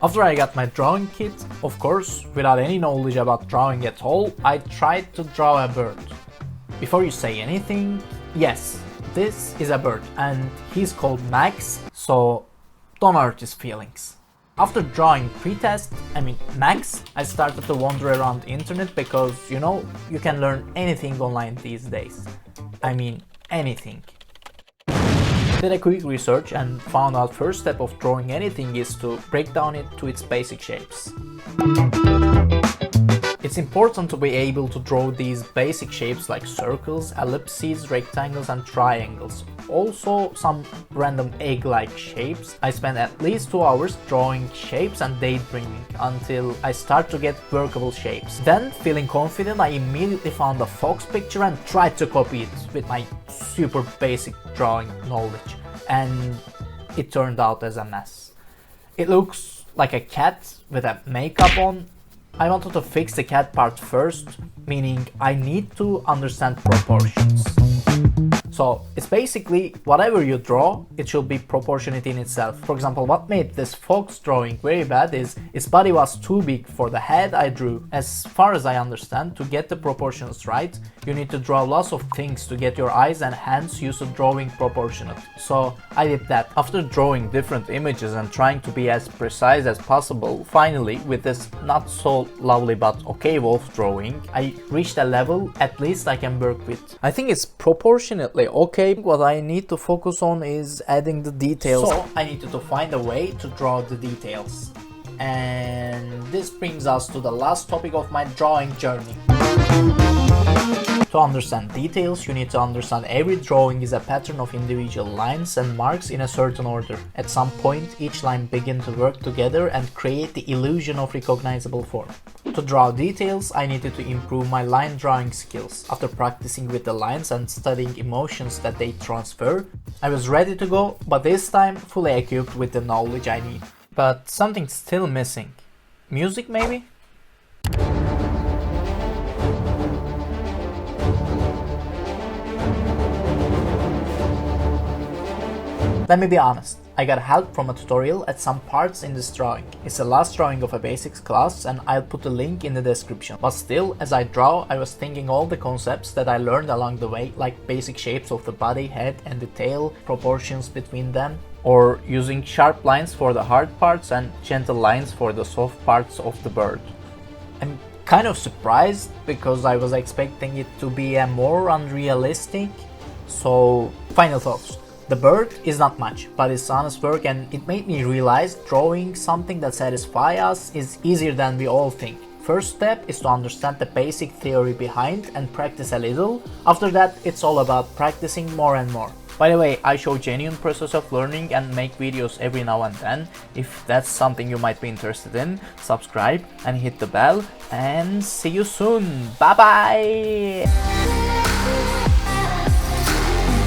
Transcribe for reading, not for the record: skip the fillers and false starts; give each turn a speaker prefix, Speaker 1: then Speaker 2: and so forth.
Speaker 1: After I got my drawing kit, of course, without any knowledge about drawing at all, I tried to draw a bird. Before you say anything, yes, this is a bird and he's called Max, so don't hurt his feelings. After drawing Pretest, Max, I started to wander around the internet because, you can learn anything online these days. Anything. Did a quick research and found out first step of drawing anything is to break down it to its basic shapes. It's important to be able to draw these basic shapes like circles, ellipses, rectangles and triangles. Also some random egg-like shapes. I spent at least 2 hours drawing shapes and daydreaming until I start to get workable shapes. Then, feeling confident, I immediately found a fox picture and tried to copy it with my super basic drawing knowledge. And it turned out as a mess. It looks like a cat with a makeup on. I wanted to fix the cat part first, meaning I need to understand proportions. So it's basically whatever you draw, it should be proportionate in itself. For example, what made this fox drawing very bad is its body was too big for the head I drew. As far as I understand, to get the proportions right, you need to draw lots of things to get your eyes and hands used to drawing proportionate. So I did that. After drawing different images and trying to be as precise as possible, finally, with this not so lovely but okay wolf drawing, I reached a level at least I can work with. I think it's proportionately okay. What I need to focus on is adding the details. So I needed to find a way to draw the details. And this brings us to the last topic of my drawing journey. To understand details, you need to understand every drawing is a pattern of individual lines and marks in a certain order. At some point, each line begins to work together and create the illusion of recognizable form. To draw details, I needed to improve my line drawing skills. After practicing with the lines and studying emotions that they transfer, I was ready to go, but this time fully equipped with the knowledge I need. But something's still missing. Music maybe? Let me be honest, I got help from a tutorial at some parts in this drawing. It's the last drawing of a basics class and I'll put a link in the description. But still, as I draw, I was thinking all the concepts that I learned along the way, like basic shapes of the body, head and the tail, proportions between them, or using sharp lines for the hard parts and gentle lines for the soft parts of the bird. I'm kind of surprised because I was expecting it to be a more unrealistic. So, final thoughts. The bird is not much, but it's honest work and it made me realize drawing something that satisfies us is easier than we all think. First step is to understand the basic theory behind and practice a little. After that, it's all about practicing more and more. By the way, I show genuine process of learning and make videos every now and then. If that's something you might be interested in, subscribe and hit the bell and see you soon. Bye bye!